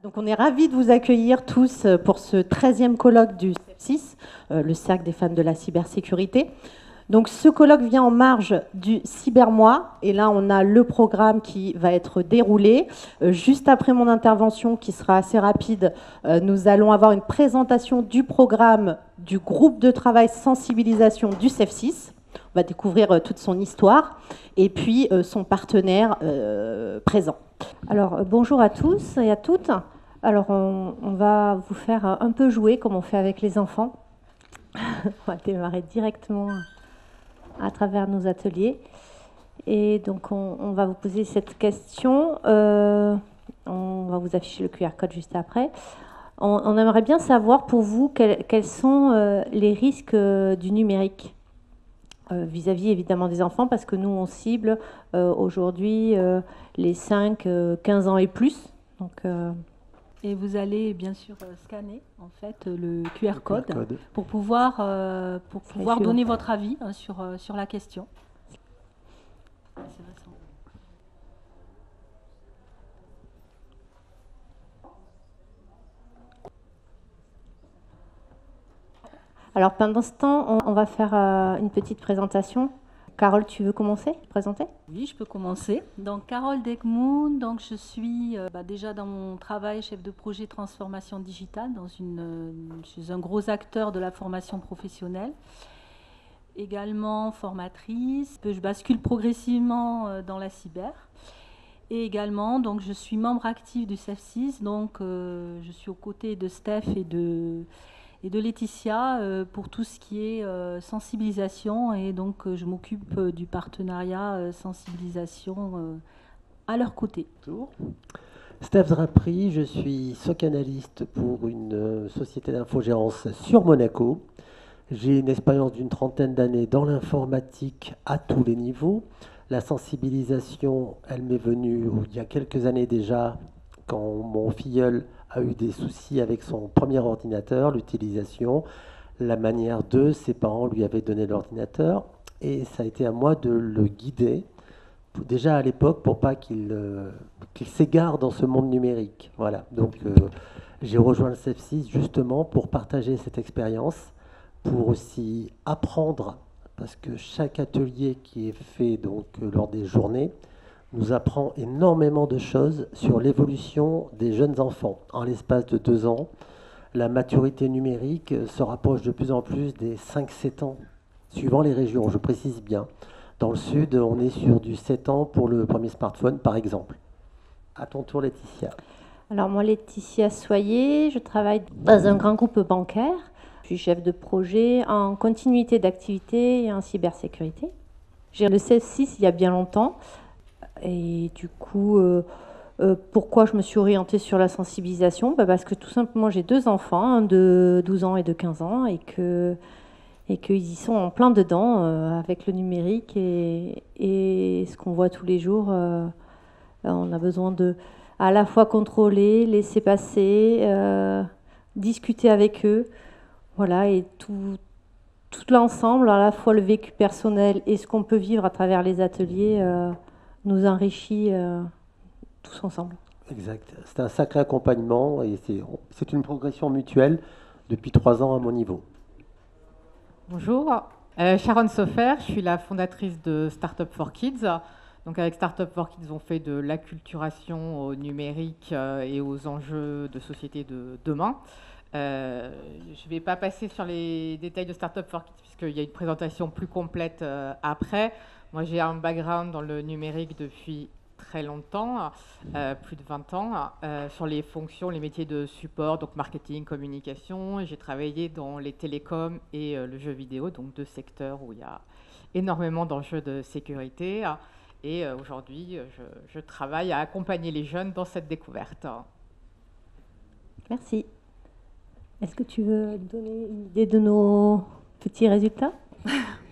Donc on est ravis de vous accueillir tous pour ce 13e colloque du CEF6, le Cercle des fans de la cybersécurité. Donc ce colloque vient en marge du Cybermois et là on a le programme qui va être déroulé. Juste après mon intervention qui sera assez rapide, nous allons avoir une présentation du programme du groupe de travail sensibilisation du CEF6. On va découvrir toute son histoire et puis son partenaire présent. Alors bonjour à tous et à toutes. Alors on va vous faire un peu jouer comme on fait avec les enfants. On va démarrer directement à travers nos ateliers. Et donc on va vous poser cette question. On va vous afficher le QR code juste après. On aimerait bien savoir pour vous quels sont les risques du numérique vis-à-vis évidemment des enfants, parce que nous on cible aujourd'hui les 5-15 ans et plus. Donc, et vous allez bien sûr scanner en fait le QR code pour pouvoir donner votre avis sur la question. Alors pendant ce temps, on va faire une petite présentation. Carole, tu veux commencer, présenter? Oui, je peux commencer. Donc, Carole Degmoun, donc je suis déjà dans mon travail chef de projet transformation digitale chez un gros acteur de la formation professionnelle. Également formatrice. Je bascule progressivement dans la cyber. Et également, donc, je suis membre actif du CEF6. Donc, je suis aux côtés de Steph et de Laetitia pour tout ce qui est sensibilisation, et donc je m'occupe du partenariat sensibilisation à leur côté. Bonjour. Steph Drapri, je suis SOC analyste pour une société d'infogérance sur Monaco. J'ai une expérience d'une 30aine d'années dans l'informatique à tous les niveaux. La sensibilisation, elle m'est venue il y a quelques années déjà, quand mon filleul a eu des soucis avec son premier ordinateur, l'utilisation, la manière de ses parents lui avaient donné l'ordinateur, et ça a été à moi de le guider, déjà à l'époque, pour pas qu'il s'égare dans ce monde numérique. Voilà. Donc j'ai rejoint le CEF6 justement pour partager cette expérience, pour aussi apprendre, parce que chaque atelier qui est fait donc lors des journées nous apprend énormément de choses sur l'évolution des jeunes enfants. En l'espace de 2 ans, la maturité numérique se rapproche de plus en plus des 5-7 ans, suivant les régions, je précise bien. Dans le sud, on est sur du 7 ans pour le premier smartphone, par exemple. À ton tour, Laetitia. Alors moi, Laetitia Soyer, je travaille dans un grand groupe bancaire. Je suis chef de projet en continuité d'activité et en cybersécurité. J'ai le CEF6 il y a bien longtemps. Et du coup, pourquoi je me suis orientée sur la sensibilisation? Parce que tout simplement, j'ai 2 enfants, un de 12 ans et de 15 ans, et qu'ils y sont en plein dedans avec le numérique et ce qu'on voit tous les jours. On a besoin de à la fois contrôler, laisser passer, discuter avec eux. Voilà, et tout l'ensemble, à la fois le vécu personnel et ce qu'on peut vivre à travers les ateliers, nous enrichit tous ensemble. Exact. C'est un sacré accompagnement et c'est une progression mutuelle depuis 3 ans à mon niveau. Bonjour, Sharon Sofer, je suis la fondatrice de Startup for Kids. Donc avec Startup for Kids, on fait de l'acculturation au numérique et aux enjeux de société de demain. Je ne vais pas passer sur les détails de Startup for Kids puisqu'il y a une présentation plus complète après. Moi, j'ai un background dans le numérique depuis très longtemps, plus de 20 ans, sur les fonctions, les métiers de support, donc marketing, communication. J'ai travaillé dans les télécoms et le jeu vidéo, donc 2 secteurs où il y a énormément d'enjeux de sécurité. Et aujourd'hui, je travaille à accompagner les jeunes dans cette découverte. Merci. Est-ce que tu veux donner une idée de nos petits résultats?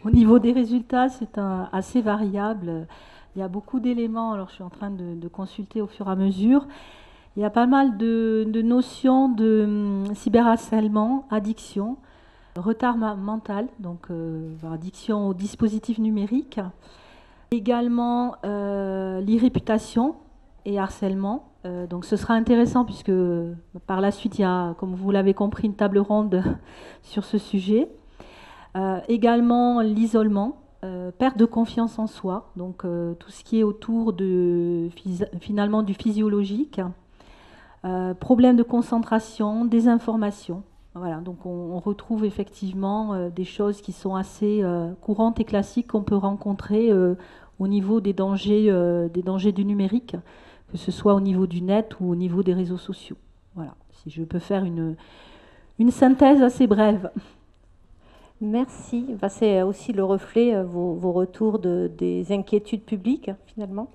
Au niveau des résultats, c'est assez variable. Il y a beaucoup d'éléments, alors je suis en train de consulter au fur et à mesure. Il y a pas mal de notions de cyberharcèlement, addiction, retard mental, donc addiction aux dispositifs numériques. Également l'irréputation, et harcèlement. Donc ce sera intéressant puisque par la suite, il y a, comme vous l'avez compris, une table ronde sur ce sujet. Également l'isolement, perte de confiance en soi, donc tout ce qui est autour finalement du physiologique, problème de concentration, désinformation. Voilà, donc on retrouve effectivement des choses qui sont assez courantes et classiques qu'on peut rencontrer au niveau des dangers du numérique, que ce soit au niveau du net ou au niveau des réseaux sociaux. Voilà, si je peux faire une synthèse assez brève. Merci. Enfin, c'est aussi le reflet, vos retours des inquiétudes publiques, finalement.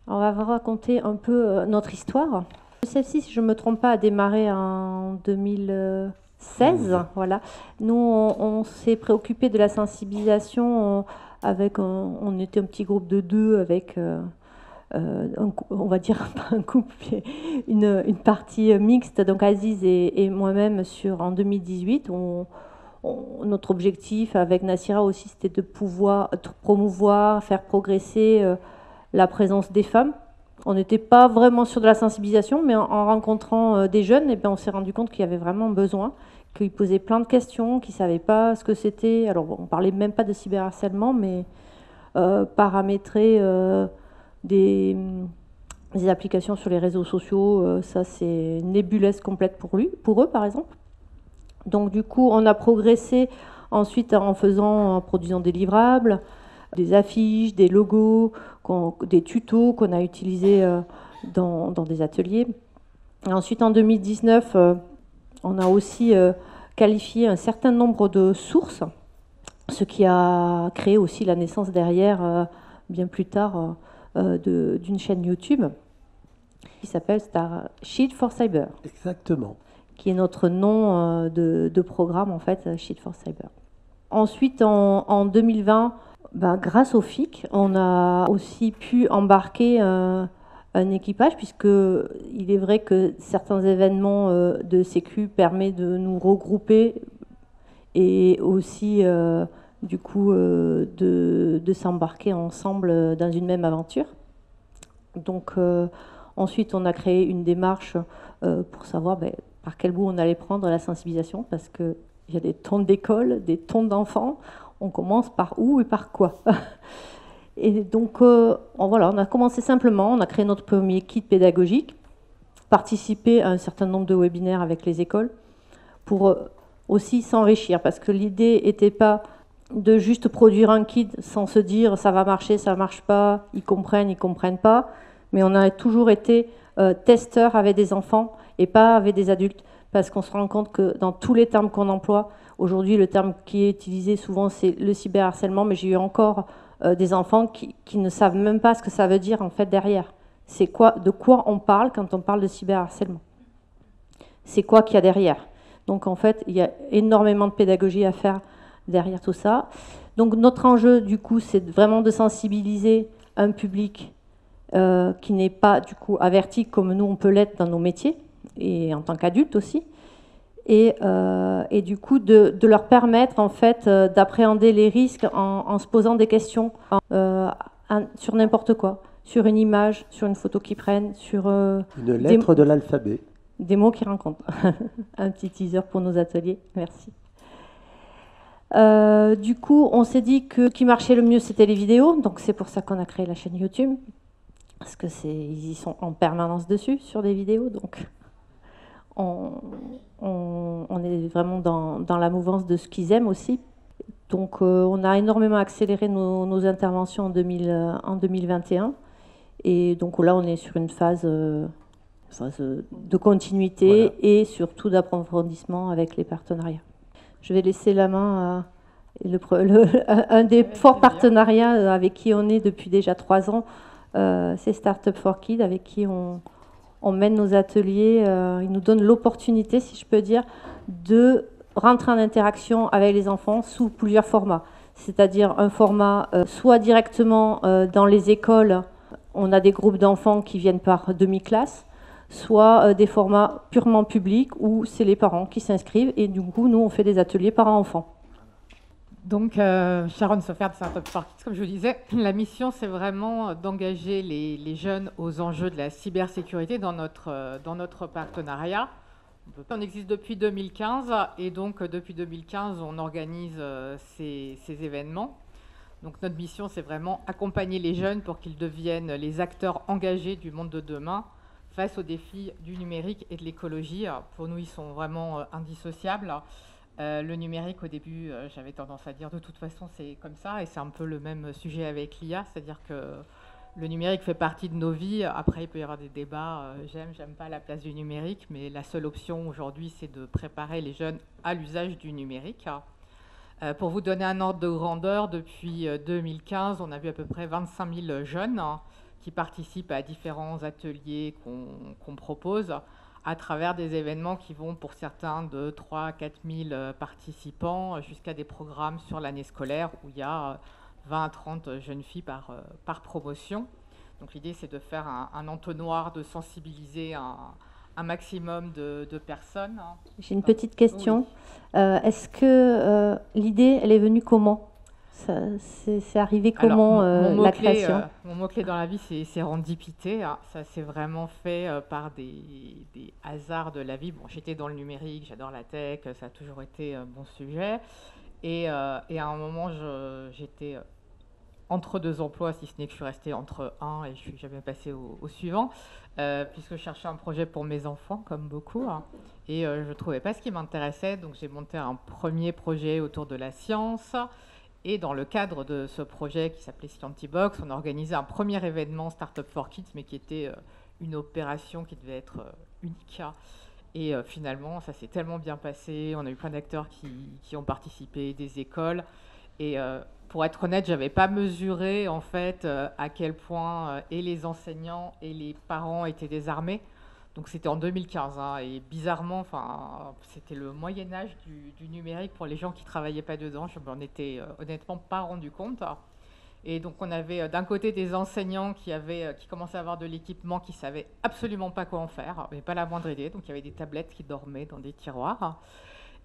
On va vous raconter un peu notre histoire. Celle-ci, si je ne me trompe pas, a démarré en 2016. Voilà. Nous, on s'est préoccupé de la sensibilisation on était un petit groupe de 2 avec, on va dire, pas un couple, une partie mixte, donc Aziz et moi-même en 2018. Notre objectif avec Nassira aussi, c'était de pouvoir promouvoir, faire progresser la présence des femmes. On n'était pas vraiment sur de la sensibilisation, mais en rencontrant des jeunes, eh bien, on s'est rendu compte qu'il y avait vraiment besoin, qu'ils posaient plein de questions, qu'ils ne savaient pas ce que c'était. Alors, bon, on ne parlait même pas de cyberharcèlement, mais paramétrer des applications sur les réseaux sociaux, ça c'est une nébuleuse complète pour eux, par exemple. Donc, du coup, on a progressé ensuite en produisant des livrables, des affiches, des logos, des tutos qu'on a utilisés dans des ateliers. Et ensuite, en 2019, on a aussi qualifié un certain nombre de sources, ce qui a créé aussi la naissance derrière, bien plus tard, d'une chaîne YouTube qui s'appelle Shield for Cyber. Exactement. Qui est notre nom de programme, en fait, Shield for Cyber. Ensuite, en 2020, grâce au FIC, on a aussi pu embarquer un équipage, puisqu'il est vrai que certains événements de sécu permettent de nous regrouper et aussi, du coup, de s'embarquer ensemble dans une même aventure. Donc, ensuite, on a créé une démarche pour savoir par quel bout on allait prendre la sensibilisation, parce qu'il y a des tonnes d'écoles, des tonnes d'enfants. On commence par où et par quoi? Et donc, on a commencé simplement, on a créé notre premier kit pédagogique, participé à un certain nombre de webinaires avec les écoles, pour aussi s'enrichir, parce que l'idée n'était pas de juste produire un kit sans se dire ça va marcher, ça ne marche pas, ils comprennent pas, mais on a toujours été testeurs avec des enfants et pas avec des adultes, parce qu'on se rend compte que dans tous les termes qu'on emploie, aujourd'hui le terme qui est utilisé souvent c'est le cyberharcèlement, mais j'ai eu encore des enfants qui ne savent même pas ce que ça veut dire en fait derrière. De quoi on parle quand on parle de cyberharcèlement? C'est quoi qu'il y a derrière? Donc en fait, il y a énormément de pédagogie à faire derrière tout ça. Donc notre enjeu du coup, c'est vraiment de sensibiliser un public qui n'est pas du coup averti comme nous on peut l'être dans nos métiers, et en tant qu'adulte aussi, et du coup de leur permettre en fait d'appréhender les risques en se posant des questions sur n'importe quoi, sur une image, sur une photo qu'ils prennent, sur une lettre de l'alphabet, des mots qu'ils rencontrent. Un petit teaser pour nos ateliers, merci. Du coup, on s'est dit que ce qui marchait le mieux, c'était les vidéos, donc c'est pour ça qu'on a créé la chaîne YouTube, parce que ils y sont en permanence dessus sur des vidéos, donc on est vraiment dans la mouvance de ce qu'ils aiment aussi. Donc on a énormément accéléré nos interventions en 2021, et donc là on est sur une phase de continuité, voilà, et surtout d'approfondissement avec les partenariats. Je vais laisser la main à un des forts partenariats avec qui on est depuis déjà 3 ans, c'est Startup for Kids, avec qui on mène nos ateliers. Ils nous donnent l'opportunité, si je peux dire, de rentrer en interaction avec les enfants sous plusieurs formats. C'est-à-dire un format soit directement dans les écoles, on a des groupes d'enfants qui viennent par demi-classe, soit des formats purement publics où c'est les parents qui s'inscrivent, et du coup, nous, on fait des ateliers parents-enfants. Donc, Sharon Sofer de Startup for Kids, comme je vous disais, la mission, c'est vraiment d'engager les jeunes aux enjeux de la cybersécurité dans notre partenariat. On existe depuis 2015 et donc depuis 2015, on organise ces événements. Donc notre mission, c'est vraiment accompagner les jeunes pour qu'ils deviennent les acteurs engagés du monde de demain face aux défis du numérique et de l'écologie. Pour nous, ils sont vraiment indissociables. Le numérique, au début, j'avais tendance à dire de toute façon, c'est comme ça, et c'est un peu le même sujet avec l'IA, c'est-à-dire que le numérique fait partie de nos vies. Après, il peut y avoir des débats, j'aime pas la place du numérique, mais la seule option aujourd'hui, c'est de préparer les jeunes à l'usage du numérique. Pour vous donner un ordre de grandeur, depuis 2015, on a vu à peu près 25 000 jeunes qui participent à différents ateliers qu'on propose à travers des événements qui vont pour certains de 3 à 4 000 participants jusqu'à des programmes sur l'année scolaire où il y a 20 à 30 jeunes filles par promotion. Donc l'idée, c'est de faire un entonnoir, de sensibiliser un maximum de personnes. J'ai une petite question. Oui. Est-ce que l'idée, elle est venue comment? C'est arrivé comment? Alors, la création? Mon mot-clé dans la vie, c'est sérendipité. Ça s'est vraiment fait par des hasards de la vie. Bon, j'étais dans le numérique, j'adore la tech, ça a toujours été mon sujet. Et à un moment, j'étais entre deux emplois, si ce n'est que je suis restée entre un et je suis jamais passée au suivant, puisque je cherchais un projet pour mes enfants, comme beaucoup, et je ne trouvais pas ce qui m'intéressait, donc j'ai monté un premier projet autour de la science, et dans le cadre de ce projet qui s'appelait Scientibox, on a organisé un premier événement Startup for Kids, mais qui était une opération qui devait être unique. Et finalement, ça s'est tellement bien passé, on a eu plein d'acteurs qui ont participé, des écoles, et pour être honnête, je n'avais pas mesuré en fait à quel point et les enseignants et les parents étaient désarmés. Donc c'était en 2015 et bizarrement, c'était le Moyen-Âge du numérique pour les gens qui ne travaillaient pas dedans. Je m'en étais honnêtement pas rendu compte. Et donc on avait d'un côté des enseignants qui commençaient à avoir de l'équipement, qui ne savaient absolument pas quoi en faire, mais pas la moindre idée. Donc il y avait des tablettes qui dormaient dans des tiroirs.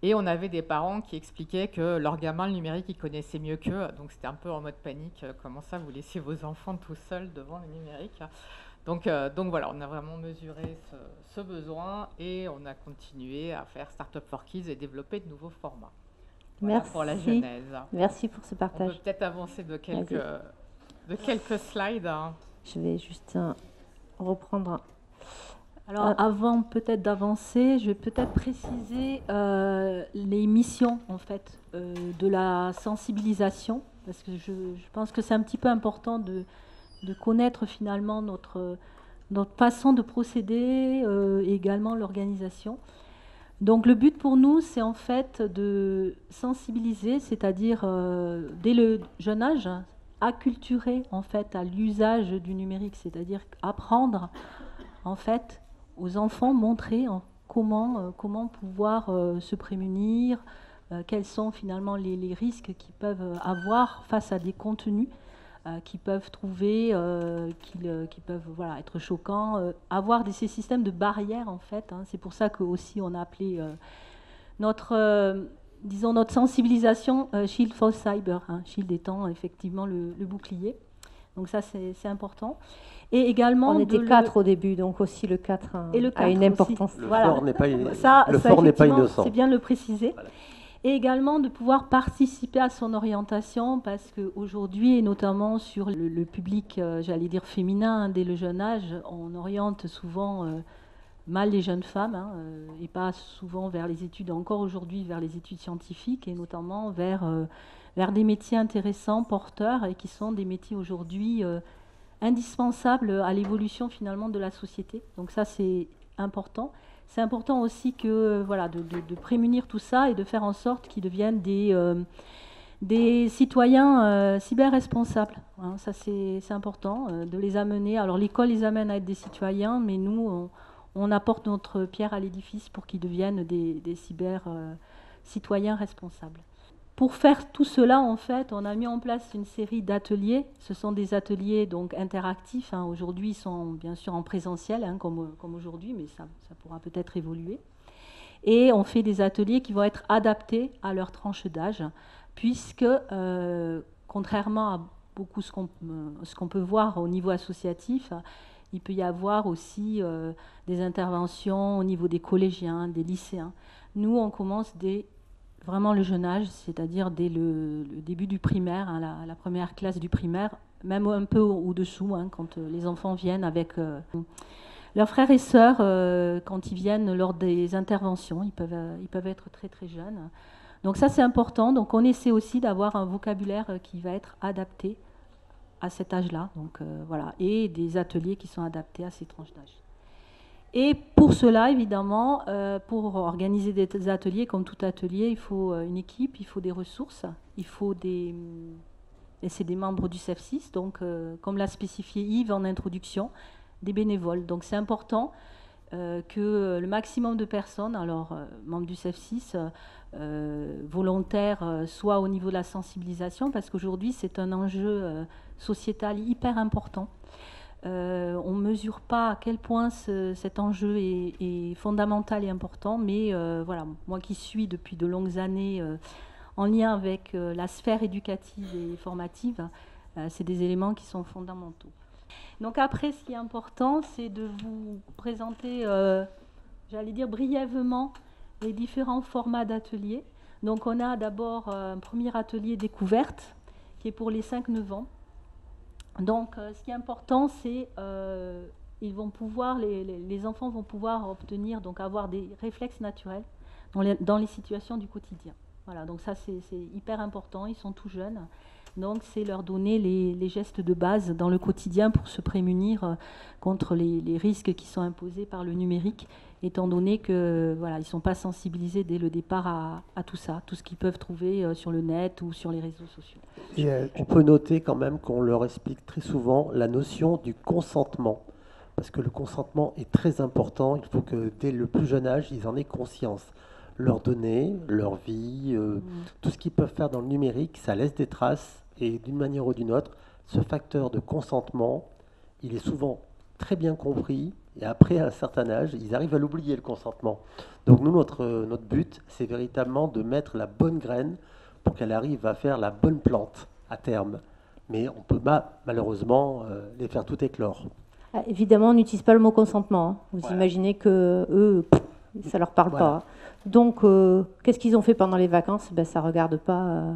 Et on avait des parents qui expliquaient que leur gamin, le numérique, ils connaissaient mieux qu'eux. Donc c'était un peu en mode panique. Comment ça, vous laissez vos enfants tout seuls devant le numérique? Donc voilà, on a vraiment mesuré ce besoin et on a continué à faire Startup for Kids et développer de nouveaux formats. Voilà. Merci pour la genèse. Merci pour ce partage. On peut peut-être avancer de quelques slides. Je vais juste reprendre. Alors, avant peut-être d'avancer, je vais peut-être préciser les missions en fait de la sensibilisation, parce que je pense que c'est un petit peu important de connaître finalement notre façon de procéder et également l'organisation. Donc le but pour nous, c'est en fait de sensibiliser, c'est-à-dire dès le jeune âge, acculturer en fait à l'usage du numérique, c'est-à-dire apprendre en fait aux enfants, montrer comment pouvoir se prémunir, quels sont finalement les risques qu'ils peuvent avoir face à des contenus qu'ils peuvent trouver, qui peuvent être choquants, avoir ces systèmes de barrières en fait. C'est pour ça que aussi on a appelé notre sensibilisation Shield for Cyber, Shield étant effectivement le bouclier. Donc ça c'est important. Et également on était 4 au début, donc aussi le 4 a une importance. Le fort n'est pas innocent. C'est bien de le préciser. Voilà. Et également de pouvoir participer à son orientation, parce qu'aujourd'hui, et notamment sur le public, j'allais dire féminin, dès le jeune âge, on oriente souvent mal les jeunes femmes, et pas souvent vers les études, encore aujourd'hui vers les études scientifiques, et notamment vers des métiers intéressants, porteurs, et qui sont des métiers aujourd'hui indispensables à l'évolution finalement de la société. Donc ça, c'est important. C'est important aussi que, de prémunir tout ça et de faire en sorte qu'ils deviennent des citoyens cyber-responsables. Ça, c'est important de les amener. Alors, l'école les amène à être des citoyens, mais nous, on apporte notre pierre à l'édifice pour qu'ils deviennent des cyber-citoyens responsables. Pour faire tout cela, en fait, on a mis en place une série d'ateliers. Ce sont des ateliers donc interactifs. Aujourd'hui, ils sont bien sûr en présentiel, comme aujourd'hui, mais ça pourra peut-être évoluer. Et on fait des ateliers qui vont être adaptés à leur tranche d'âge, puisque, contrairement à beaucoup ce qu'on peut voir au niveau associatif, il peut y avoir aussi des interventions au niveau des collégiens, des lycéens. Nous, on commence dès vraiment le jeune âge, c'est-à-dire dès le début du primaire, hein, la première classe du primaire, même un peu au-dessous, hein, quand les enfants viennent avec leurs frères et sœurs, quand ils viennent lors des interventions, ils peuvent être très très jeunes. Donc ça c'est important, donc on essaie aussi d'avoir un vocabulaire qui va être adapté à cet âge-là, donc voilà, et des ateliers qui sont adaptés à ces tranches d'âge. Et pour cela, évidemment, pour organiser des ateliers, comme tout atelier, il faut une équipe, il faut des ressources, il faut et c'est des membres du CEF6, donc comme l'a spécifié Yves en introduction, des bénévoles. Donc c'est important que le maximum de personnes, alors membres du CEF6, volontaires, soit au niveau de la sensibilisation, parce qu'aujourd'hui c'est un enjeu sociétal hyper important. On ne mesure pas à quel point cet enjeu est fondamental et important, mais voilà, moi qui suis depuis de longues années en lien avec la sphère éducative et formative, c'est des éléments qui sont fondamentaux. Donc après, ce qui est important, c'est de vous présenter, j'allais dire brièvement, les différents formats d'ateliers. Donc on a d'abord un premier atelier découverte, qui est pour les 5-9 ans. Donc ce qui est important, c'est les enfants vont pouvoir obtenir, donc avoir des réflexes naturels dans les situations du quotidien. Voilà, donc ça c'est hyper important, ils sont tout jeunes. Donc c'est leur donner les gestes de base dans le quotidien pour se prémunir contre les risques qui sont imposés par le numérique, étant donné que voilà, ils ne sont pas sensibilisés dès le départ à tout ça, tout ce qu'ils peuvent trouver sur le net ou sur les réseaux sociaux. Et on peut noter quand même qu'on leur explique très souvent la notion du consentement, parce que le consentement est très important, il faut que dès le plus jeune âge, ils en aient conscience. Leur donner, leur vie, tout ce qu'ils peuvent faire dans le numérique, ça laisse des traces, et d'une manière ou d'une autre, ce facteur de consentement, il est souvent très bien compris, et après, à un certain âge, ils arrivent à l'oublier, le consentement. Donc nous, notre but, c'est véritablement de mettre la bonne graine pour qu'elle arrive à faire la bonne plante à terme. Mais on peut malheureusement les faire tout éclore. Ah, évidemment, on n'utilise pas le mot consentement. Hein. Vous imaginez que eux, ça leur parle pas. Donc, qu'est-ce qu'ils ont fait pendant les vacances? Ben, ça regarde pas.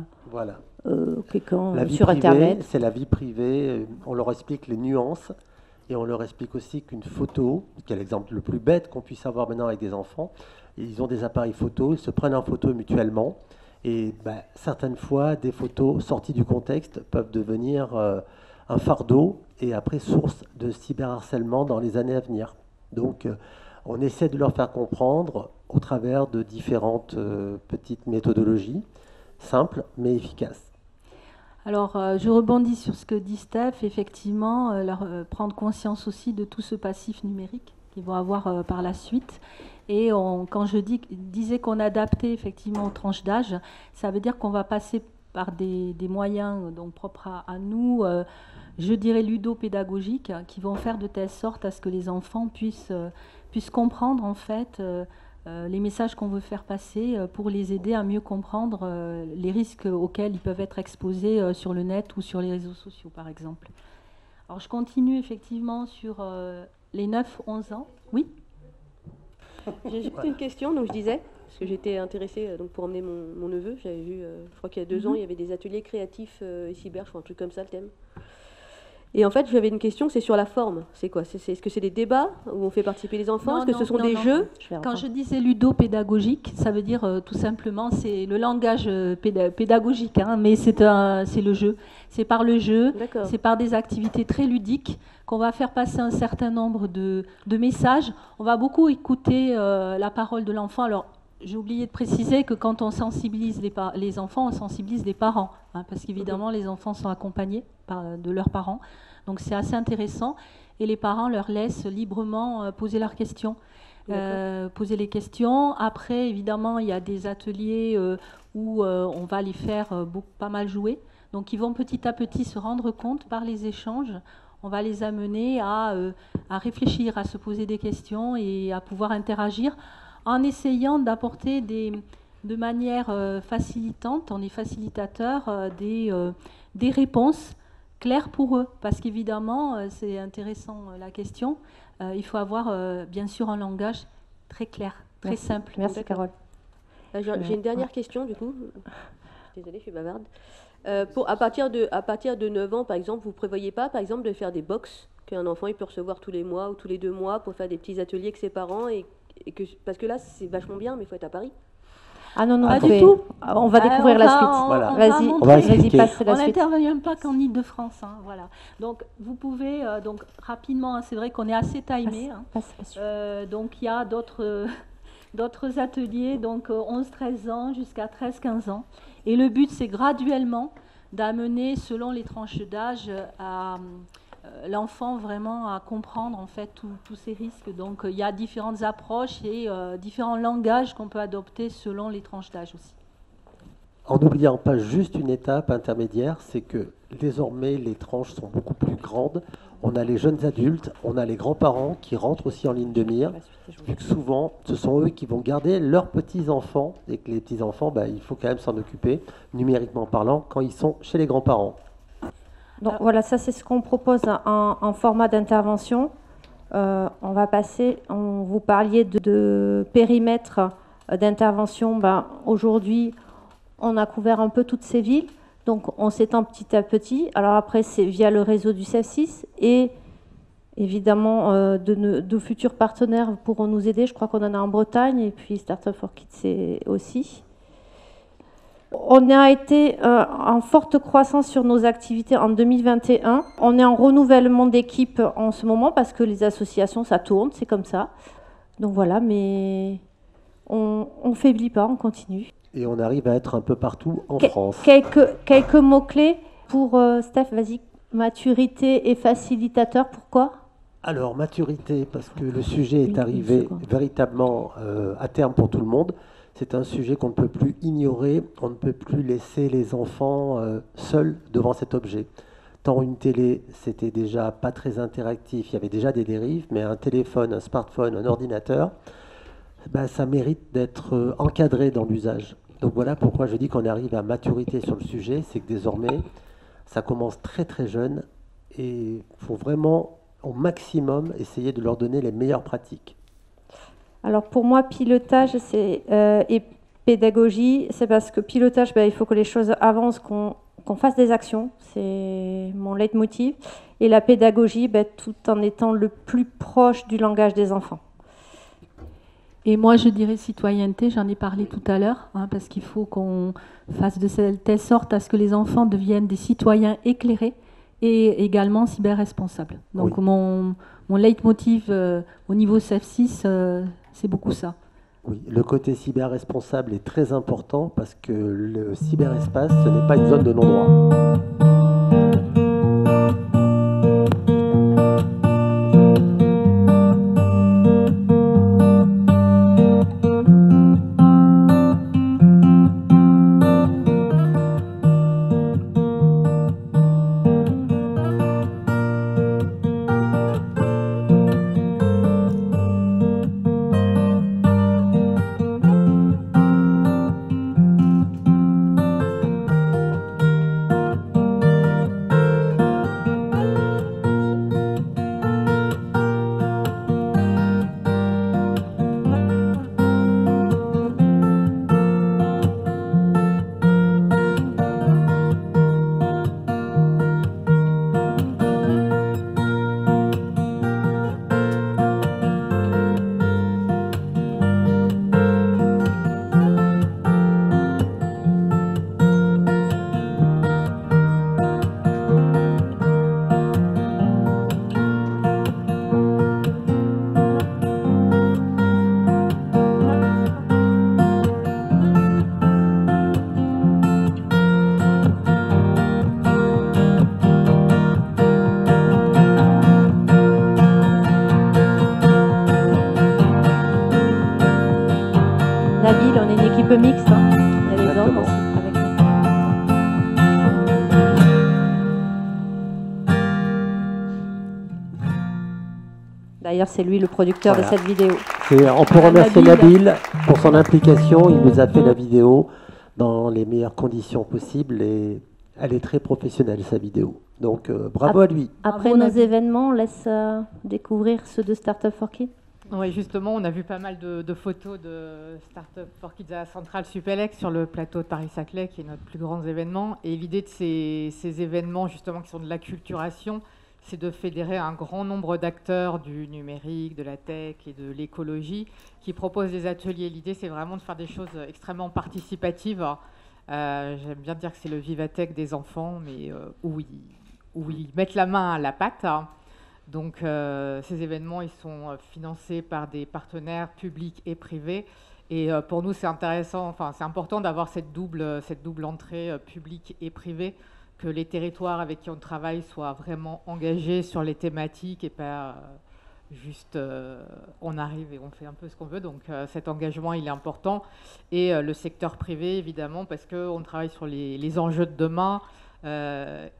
Quelqu'un sur Internet. C'est la vie privée. On leur explique les nuances et on leur explique aussi qu'une photo, qui est l'exemple le plus bête qu'on puisse avoir maintenant avec des enfants, ils ont des appareils photo, ils se prennent en photo mutuellement. Et certaines fois, des photos sorties du contexte peuvent devenir un fardeau et après source de cyberharcèlement dans les années à venir. Donc, on essaie de leur faire comprendre au travers de différentes petites méthodologies, simples mais efficaces. Alors, je rebondis sur ce que dit Steph, effectivement, prendre conscience aussi de tout ce passif numérique qu'ils vont avoir par la suite. Et quand je disais qu'on adaptait effectivement aux tranches d'âge, ça veut dire qu'on va passer par des moyens donc, propres à nous, je dirais ludopédagogiques, qui vont faire de telle sorte à ce que les enfants puissent comprendre en fait les messages qu'on veut faire passer pour les aider à mieux comprendre les risques auxquels ils peuvent être exposés sur le net ou sur les réseaux sociaux, par exemple. Alors, je continue effectivement sur les 9-11 ans. Oui ? J'ai juste une question, donc je disais, parce que j'étais intéressée donc, pour emmener mon neveu. J'avais vu, je crois qu'il y a 2 ans, il y avait des ateliers créatifs et cyber, je crois, un truc comme ça, le thème. Et en fait, j'avais une question, c'est sur la forme. C'est quoi? Est-ce que c'est des débats où on fait participer les enfants? Est-ce que ce sont des jeux? Quand je disais ludopédagogique, ça veut dire tout simplement, c'est le langage pédagogique, hein, mais c'est le jeu. C'est par le jeu, c'est par des activités très ludiques qu'on va faire passer un certain nombre de messages. On va beaucoup écouter la parole de l'enfant. Alors, j'ai oublié de préciser que quand on sensibilise les enfants, on sensibilise les parents, hein, parce qu'évidemment, les enfants sont accompagnés de leurs parents. Donc, c'est assez intéressant. Et les parents leur laissent librement poser leurs questions. Poser les questions. Après, évidemment, il y a des ateliers où on va les faire pas mal jouer. Donc, ils vont petit à petit se rendre compte par les échanges. On va les amener à réfléchir, à se poser des questions et à pouvoir interagir en essayant d'apporter de manière facilitante, on est facilitateur, des réponses claires pour eux. Parce qu'évidemment, c'est intéressant la question, il faut avoir bien sûr un langage très clair, très simple. Merci Carole. J'ai une dernière question du coup. Désolée, je suis bavarde. À partir de 9 ans, par exemple, vous ne prévoyez pas, par exemple, de faire des box qu'un enfant il peut recevoir tous les mois ou tous les 2 mois pour faire des petits ateliers avec ses parents parce que là, c'est vachement bien, mais il faut être à Paris. Ah non, non, Pas du tout. On va découvrir la suite. Voilà. Vas-y, passe la On suite. n'intervient pas qu'en Ile-de-France. Hein, voilà. Donc, vous pouvez, donc rapidement, hein, c'est vrai qu'on est assez timé. Passe la suite. Donc, il y a d'autres ateliers, donc 11-13 ans jusqu'à 13-15 ans. Et le but, c'est graduellement d'amener, selon les tranches d'âge, à l'enfant vraiment à comprendre en fait tous ces risques. Donc, il y a différentes approches et différents langages qu'on peut adopter selon les tranches d'âge aussi. En n'oubliant pas juste une étape intermédiaire, c'est que désormais les tranches sont beaucoup plus grandes. On a les jeunes adultes, on a les grands-parents qui rentrent aussi en ligne de mire, vu que souvent ce sont eux qui vont garder leurs petits-enfants, et que les petits-enfants, il faut quand même s'en occuper, numériquement parlant, quand ils sont chez les grands-parents. Donc voilà, ça c'est ce qu'on propose en format d'intervention. On va passer, vous parliez de périmètre d'intervention. Aujourd'hui, on a couvert un peu toutes ces villes, donc on s'étend petit à petit. Alors après, c'est via le réseau du CEF6 et évidemment de futurs partenaires pourront nous aider. Je crois qu'on en a en Bretagne et puis Startup for Kids c'est aussi. On a été en forte croissance sur nos activités en 2021. On est en renouvellement d'équipe en ce moment parce que les associations, ça tourne, c'est comme ça. Donc voilà, mais on ne faiblit pas, on continue. Et on arrive à être un peu partout en France. Quelques mots-clés pour Steph, vas-y. Maturité et facilitateur, pourquoi ? Alors, maturité, parce que le sujet est arrivé véritablement à terme pour tout le monde. C'est un sujet qu'on ne peut plus ignorer. On ne peut plus laisser les enfants seuls devant cet objet. Tant une télé, c'était déjà pas très interactif, il y avait déjà des dérives, mais un téléphone, un smartphone, un ordinateur, ça mérite d'être encadré dans l'usage. Donc voilà pourquoi je dis qu'on arrive à maturité sur le sujet, c'est que désormais, ça commence très très jeune et il faut vraiment au maximum essayer de leur donner les meilleures pratiques. Alors pour moi, pilotage et pédagogie, c'est parce que pilotage, il faut que les choses avancent, qu'on fasse des actions, c'est mon leitmotiv, et la pédagogie, tout en étant le plus proche du langage des enfants. Et moi, je dirais citoyenneté, j'en ai parlé tout à l'heure, parce qu'il faut qu'on fasse de telle sorte à ce que les enfants deviennent des citoyens éclairés et également cyber-responsables. Donc oui. Mon leitmotiv au niveau CEF6, c'est beaucoup ça. Oui, le côté cyber-responsable est très important parce que le cyberespace, ce n'est pas une zone de non-droit. Mixte, il y a les hommes aussi avec nous. D'ailleurs, c'est lui le producteur de cette vidéo. On peut remercier Nabil pour son implication. Il nous a fait la vidéo dans les meilleures conditions possibles et elle est très professionnelle, sa vidéo. Donc bravo à lui. Après Bravo, nos Nabil. événements, on laisse découvrir ceux de Startup for Kids. Oui, justement, on a vu pas mal de photos de Startup for Kids à Centrale Supélec sur le plateau de Paris-Saclay, qui est notre plus grand événement. Et l'idée de ces événements, justement, qui sont de l'acculturation, c'est de fédérer un grand nombre d'acteurs du numérique, de la tech et de l'écologie qui proposent des ateliers. L'idée, c'est vraiment de faire des choses extrêmement participatives. J'aime bien dire que c'est le Vivatech des enfants, mais où ils mettent la main à la pâte. Donc, ces événements, ils sont financés par des partenaires publics et privés. Et pour nous, c'est intéressant, enfin, c'est important d'avoir cette double entrée publique et privée, que les territoires avec qui on travaille soient vraiment engagés sur les thématiques et pas juste on arrive et on fait un peu ce qu'on veut. Donc, cet engagement, il est important. Et le secteur privé, évidemment, parce qu'on travaille sur les enjeux de demain.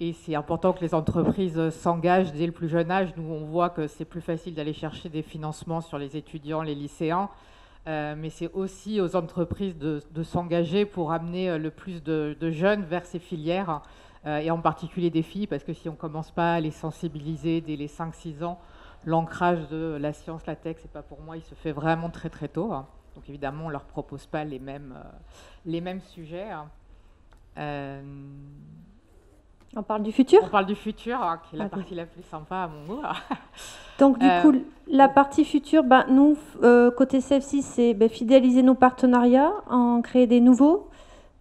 Et c'est important que les entreprises s'engagent dès le plus jeune âge. Nous, on voit que c'est plus facile d'aller chercher des financements sur les étudiants, les lycéens, mais c'est aussi aux entreprises de s'engager pour amener le plus de jeunes vers ces filières, et en particulier des filles, parce que si on ne commence pas à les sensibiliser dès les 5-6 ans, l'ancrage de la science, la tech, c'est pas pour moi, il se fait vraiment très très tôt. Donc évidemment, on ne leur propose pas les mêmes sujets. On parle du futur. On parle du futur, qui est la partie la plus sympa à mon goût. Donc du coup, la partie future, nous, côté CF6, c'est fidéliser nos partenariats, en créer des nouveaux,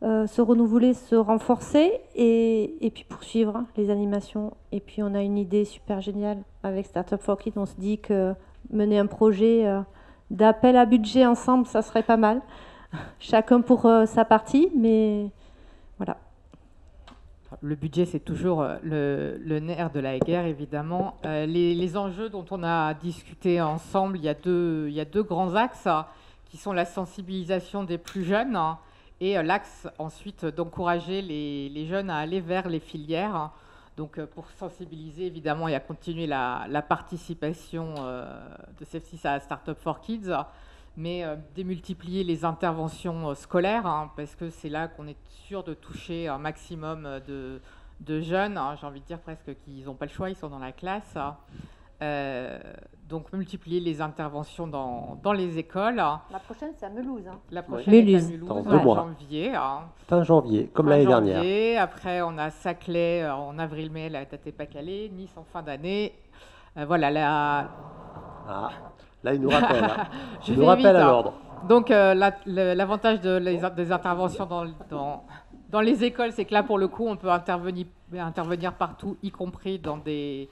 se renouveler, se renforcer et puis poursuivre les animations. Et puis on a une idée super géniale avec Startup for Kids. On se dit que mener un projet d'appel à budget ensemble, ça serait pas mal. Chacun pour sa partie, mais voilà. Le budget, c'est toujours le nerf de la guerre, évidemment. Les enjeux dont on a discuté ensemble, il y a deux grands axes qui sont la sensibilisation des plus jeunes et l'axe ensuite d'encourager les jeunes à aller vers les filières. Donc pour sensibiliser, évidemment, et à continuer la participation de CF6 à Startup for Kids, mais démultiplier les interventions scolaires, parce que c'est là qu'on est sûr de toucher un maximum de jeunes. J'ai envie de dire presque qu'ils n'ont pas le choix, ils sont dans la classe. Donc multiplier les interventions dans les écoles. La prochaine, c'est à Mulhouse. La prochaine est à Mulhouse, dans 2 mois. Janvier. Fin janvier, comme l'année dernière. Après, on a Saclay en avril-mai, la date n'est pas calée. Nice en fin d'année. Voilà, Là, il nous rappelle. Je Il nous fais rappelle vite, à l'ordre. Donc, l'avantage des interventions dans les écoles, c'est que là, pour le coup, on peut intervenir partout, y compris dans des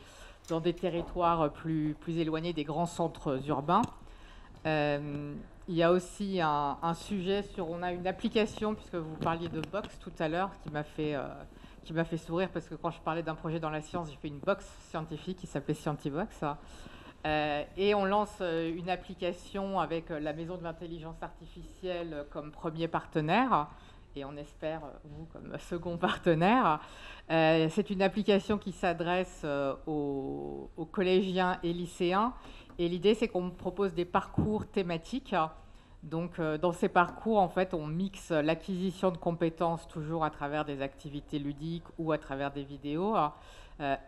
territoires plus éloignés des grands centres urbains. Il y a aussi un sujet on a une application, puisque vous parliez de box tout à l'heure, qui m'a fait sourire, parce que quand je parlais d'un projet dans la science, j'ai fait une box scientifique qui s'appelait Scientibox. Et on lance une application avec la Maison de l'intelligence artificielle comme premier partenaire, et on espère vous comme second partenaire. C'est une application qui s'adresse aux collégiens et lycéens, et l'idée c'est qu'on propose des parcours thématiques. Donc dans ces parcours, en fait, on mixe l'acquisition de compétences toujours à travers des activités ludiques ou à travers des vidéos,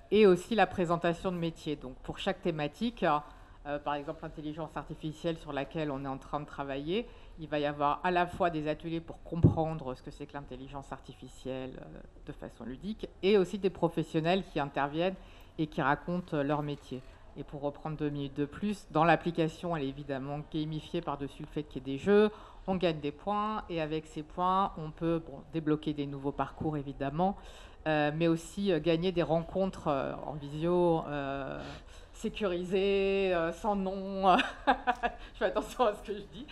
et aussi la présentation de métiers. Donc pour chaque thématique, par exemple l'intelligence artificielle sur laquelle on est en train de travailler, il va y avoir à la fois des ateliers pour comprendre ce que c'est que l'intelligence artificielle de façon ludique, et aussi des professionnels qui interviennent et qui racontent leur métier. Et pour reprendre 2 minutes de plus, dans l'application, elle est évidemment gamifiée par-dessus le fait qu'il y ait des jeux, on gagne des points, et avec ces points, on peut débloquer des nouveaux parcours, évidemment, mais aussi gagner des rencontres en visio, sécurisées, sans nom, je fais attention à ce que je dis,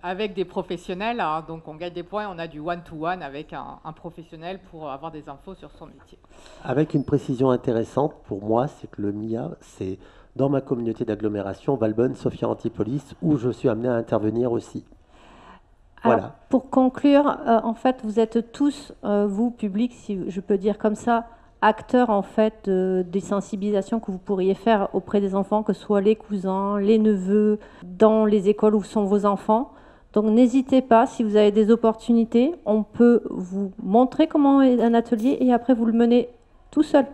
avec des professionnels. Donc on gagne des points et on a du one-to-one avec un professionnel pour avoir des infos sur son métier. Avec une précision intéressante pour moi, c'est que le MIA, c'est dans ma communauté d'agglomération, Valbonne, Sophia Antipolis, où je suis amené à intervenir aussi. Voilà. Alors, pour conclure, en fait, vous êtes tous, vous, public, si je peux dire comme ça, acteur en fait des sensibilisations que vous pourriez faire auprès des enfants, que ce soit les cousins, les neveux, dans les écoles où sont vos enfants. Donc n'hésitez pas, si vous avez des opportunités, on peut vous montrer comment est un atelier et après vous le menez tout seul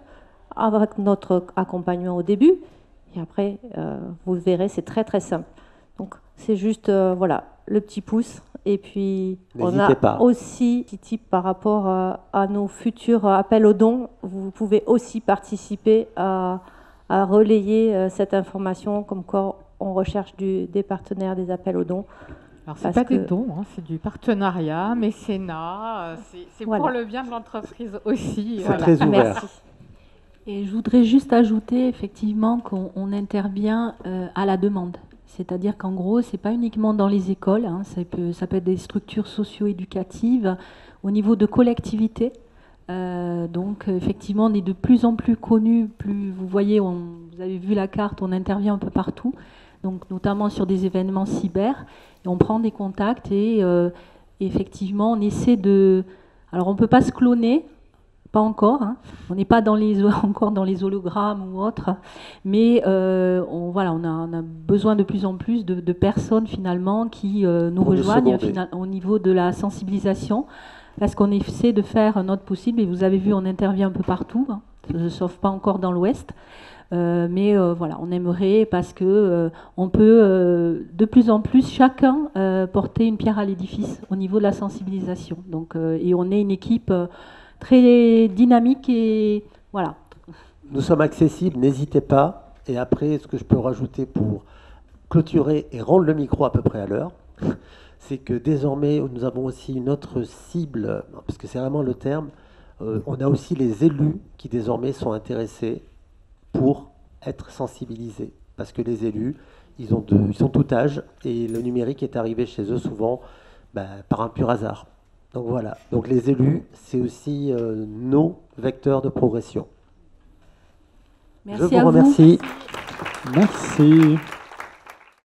avec notre accompagnement au début. Et après, vous verrez, c'est très très simple. Donc c'est juste, voilà, le petit pouce. Et puis on a aussi, petit tip par rapport à nos futurs appels aux dons, vous pouvez aussi participer à relayer cette information, comme quoi on recherche des partenaires des appels aux dons. Alors, ce n'est pas des dons, hein, c'est du partenariat, mécénat, c'est pour le bien de l'entreprise aussi. C'est très ouvert. Merci. Et je voudrais juste ajouter effectivement qu'on intervient à la demande. C'est-à-dire qu'en gros, ce n'est pas uniquement dans les écoles, hein, ça peut être des structures socio-éducatives, au niveau de collectivités. Donc effectivement, on est de plus en plus connus, plus vous voyez, vous avez vu la carte, on intervient un peu partout, donc notamment sur des événements cyber. Et on prend des contacts et effectivement, on essaie de... Alors, on ne peut pas se cloner, pas encore. Hein. On n'est pas encore dans les hologrammes ou autres. Mais on a besoin de plus en plus de personnes, finalement, qui nous rejoignent au niveau de la sensibilisation. Parce qu'on essaie de faire notre possible. Et vous avez vu, on intervient un peu partout, hein, sauf pas encore dans l'Ouest. Mais voilà, on aimerait parce que on peut de plus en plus chacun porter une pierre à l'édifice au niveau de la sensibilisation. Donc, et on est une équipe très dynamique et voilà. Nous sommes accessibles, n'hésitez pas. Et après, ce que je peux rajouter pour clôturer et rendre le micro à peu près à l'heure, c'est que désormais, nous avons aussi une autre cible, parce que c'est vraiment le terme, on a aussi les élus qui désormais sont intéressés pour être sensibilisés. Parce que les élus, ils sont tout âge et le numérique est arrivé chez eux souvent par un pur hasard. Donc voilà. Donc les élus, c'est aussi nos vecteurs de progression. Merci Je vous remercie. Merci.